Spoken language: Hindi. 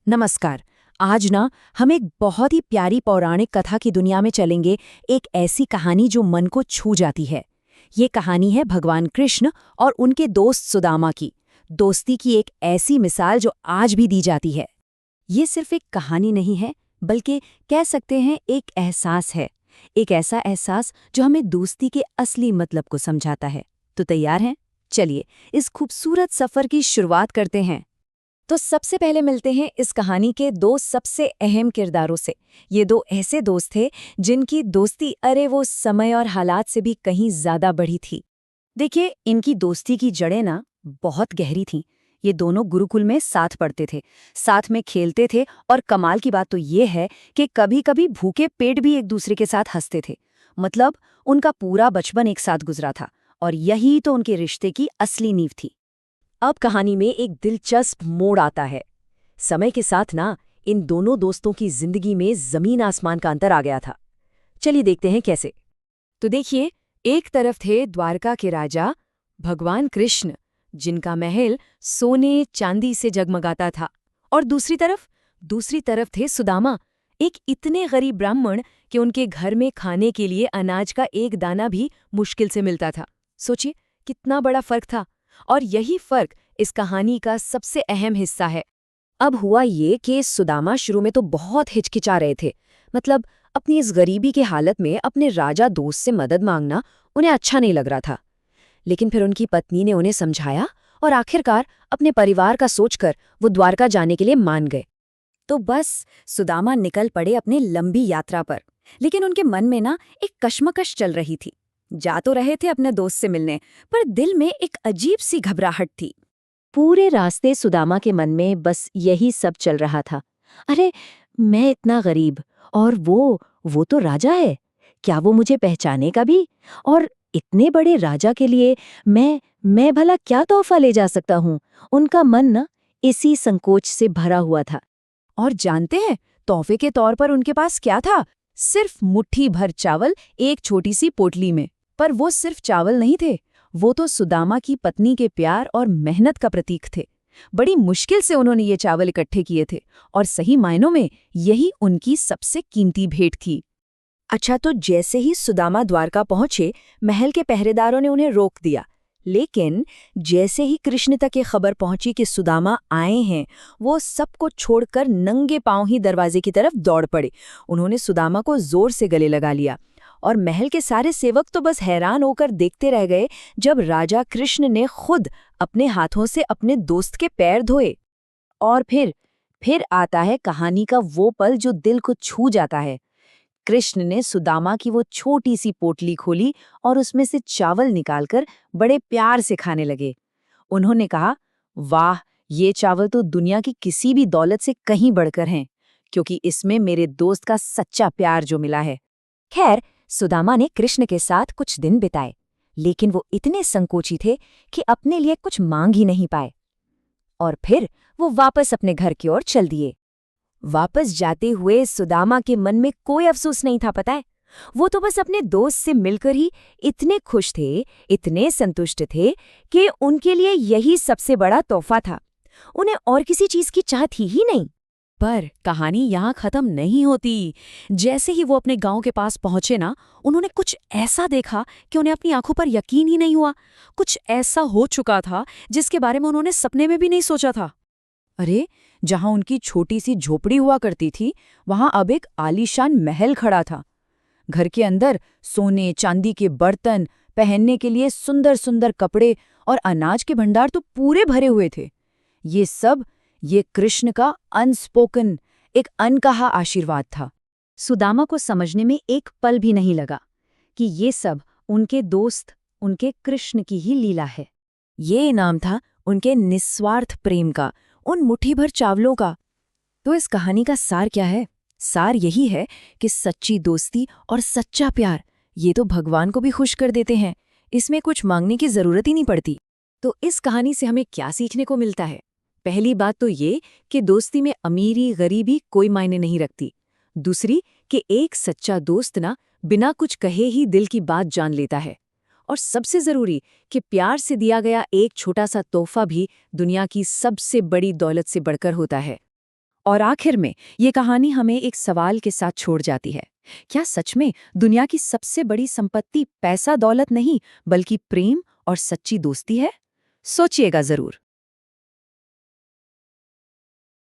नमस्कार। आज ना हम एक बहुत ही प्यारी पौराणिक कथा की दुनिया में चलेंगे। एक ऐसी कहानी जो मन को छू जाती है। ये कहानी है भगवान कृष्ण और उनके दोस्त सुदामा की। दोस्ती की एक ऐसी मिसाल जो आज भी दी जाती है। ये सिर्फ एक कहानी नहीं है, बल्कि कह सकते हैं एक एहसास है। एक ऐसा एहसास जो हमें दोस्ती के असली मतलब को समझाता है। तो तैयार हैं? चलिए इस खूबसूरत सफर की शुरुआत करते हैं। तो सबसे पहले मिलते हैं इस कहानी के दो सबसे अहम किरदारों से। ये दो ऐसे दोस्त थे जिनकी दोस्ती वो समय और हालात से भी कहीं ज्यादा बढ़ी थी। देखिए, इनकी दोस्ती की जड़ें ना बहुत गहरी थीं। ये दोनों गुरुकुल में साथ पढ़ते थे, साथ में खेलते थे और कमाल की बात तो ये है कि कभी-कभी भूखे पेट भी एक दूसरे के साथ हंसते थे। मतलब उनका पूरा बचपन एक साथ गुजरा था और यही तो उनके रिश्ते की असली नींव थी। अब कहानी में एक दिलचस्प मोड़ आता है। समय के साथ ना इन दोनों दोस्तों की जिंदगी में जमीन आसमान का अंतर आ गया था। चलिए देखते हैं कैसे। तो देखिए, एक तरफ थे द्वारका के राजा भगवान कृष्ण, जिनका महल सोने चांदी से जगमगाता था। और दूसरी तरफ थे सुदामा, एक इतने गरीब ब्राह्मण कि उनके घर में खाने के लिए अनाज का एक दाना भी मुश्किल से मिलता था। सोचिए कितना बड़ा फर्क था। और यही फर्क इस कहानी का सबसे अहम हिस्सा है। अब हुआ ये कि सुदामा शुरू में तो बहुत हिचकिचा रहे थे। मतलब अपनी इस गरीबी की हालत में अपने राजा दोस्त से मदद मांगना उन्हें अच्छा नहीं लग रहा था। लेकिन फिर उनकी पत्नी ने उन्हें समझाया और आखिरकार अपने परिवार का सोचकर वो द्वारका जाने के लिए मान गए। तो बस सुदामा निकल पड़े अपनी लंबी यात्रा पर। लेकिन उनके मन में ना एक कश्मकश चल रही थी। जा तो रहे थे अपने दोस्त से मिलने, पर दिल में एक अजीब सी घबराहट थी। पूरे रास्ते सुदामा के मन में बस यही सब चल रहा था। अरे, मैं इतना गरीब और वो तो राजा है। क्या वो मुझे पहचानेगा भी? और इतने बड़े राजा के लिए मैं भला क्या तोहफा ले जा सकता हूँ? उनका मन ना इसी संकोच से भरा हुआ था। और जानते हैं तोहफे के तौर पर उनके पास क्या था? सिर्फ मुट्ठी भर चावल एक छोटी सी पोटली में। पर वो सिर्फ चावल नहीं थे, वो तो सुदामा की पत्नी के प्यार और मेहनत का प्रतीक थे। बड़ी मुश्किल से उन्होंने ये चावल इकट्ठे किए थे और सही मायनों में यही उनकी सबसे कीमती भेंट थी। अच्छा, तो जैसे ही सुदामा द्वारका पहुंचे, महल के पहरेदारों ने उन्हें रोक दिया। लेकिन जैसे ही कृष्ण तक ये खबर पहुंची कि सुदामा आए हैं, वो सबको छोड़कर नंगे पांव ही दरवाजे की तरफ दौड़ पड़े। उन्होंने सुदामा को जोर से गले लगा लिया और महल के सारे सेवक तो बस हैरान होकर देखते रह गए जब राजा कृष्ण ने खुद अपने हाथों से अपने दोस्त के पैर धोए। और फिर आता है कहानी का वो पल जो दिल को छू जाता है। कृष्ण ने सुदामा की वो छोटी सी पोटली खोली और उसमें से चावल निकालकर बड़े प्यार से खाने लगे। उन्होंने कहा, वाह, ये चावल तो दुनिया की किसी भी दौलत से कहीं बढ़कर हैं, क्योंकि इसमें मेरे दोस्त का सच्चा प्यार जो मिला है। खैर, सुदामा ने कृष्ण के साथ कुछ दिन बिताए, लेकिन वो इतने संकोची थे कि अपने लिए कुछ मांग ही नहीं पाए। और फिर वो वापस अपने घर की ओर चल दिए। वापस जाते हुए सुदामा के मन में कोई अफसोस नहीं था, पता है। वो तो बस अपने दोस्त से मिलकर ही इतने खुश थे, इतने संतुष्ट थे कि उनके लिए यही सबसे बड़ा तोहफा था। उन्हें और किसी चीज की चाह थी ही नहीं। पर कहानी यहाँ खत्म नहीं होती। जैसे ही वो अपने गांव के पास पहुंचे ना, उन्होंने कुछ ऐसा देखा कि उन्हें अपनी आंखों पर यकीन ही नहीं हुआ। कुछ ऐसा हो चुका था जिसके बारे में उन्होंने सपने में भी नहीं सोचा था। अरे, जहां उनकी छोटी सी झोपड़ी हुआ करती थी, वहां अब एक आलीशान महल खड़ा था। घर के अंदर सोने चांदी के बर्तन, पहनने के लिए सुंदर सुंदर कपड़े और अनाज के भंडार तो पूरे भरे हुए थे। ये कृष्ण का अनस्पोकन, एक अनकहा आशीर्वाद था। सुदामा को समझने में एक पल भी नहीं लगा कि ये सब उनके दोस्त, उनके कृष्ण की ही लीला है। ये इनाम था उनके निस्वार्थ प्रेम का, उन मुट्ठी भर चावलों का। तो इस कहानी का सार क्या है? सार यही है कि सच्ची दोस्ती और सच्चा प्यार ये तो भगवान को भी खुश कर देते हैं। इसमें कुछ मांगने की जरूरत ही नहीं पड़ती। तो इस कहानी से हमें क्या सीखने को मिलता है? पहली बात तो ये कि दोस्ती में अमीरी गरीबी कोई मायने नहीं रखती। दूसरी कि एक सच्चा दोस्त ना बिना कुछ कहे ही दिल की बात जान लेता है। और सबसे जरूरी कि प्यार से दिया गया एक छोटा सा तोहफा भी दुनिया की सबसे बड़ी दौलत से बढ़कर होता है। और आखिर में ये कहानी हमें एक सवाल के साथ छोड़ जाती है। क्या सच में दुनिया की सबसे बड़ी संपत्ति पैसा दौलत नहीं, बल्कि प्रेम और सच्ची दोस्ती है? सोचिएगा जरूर।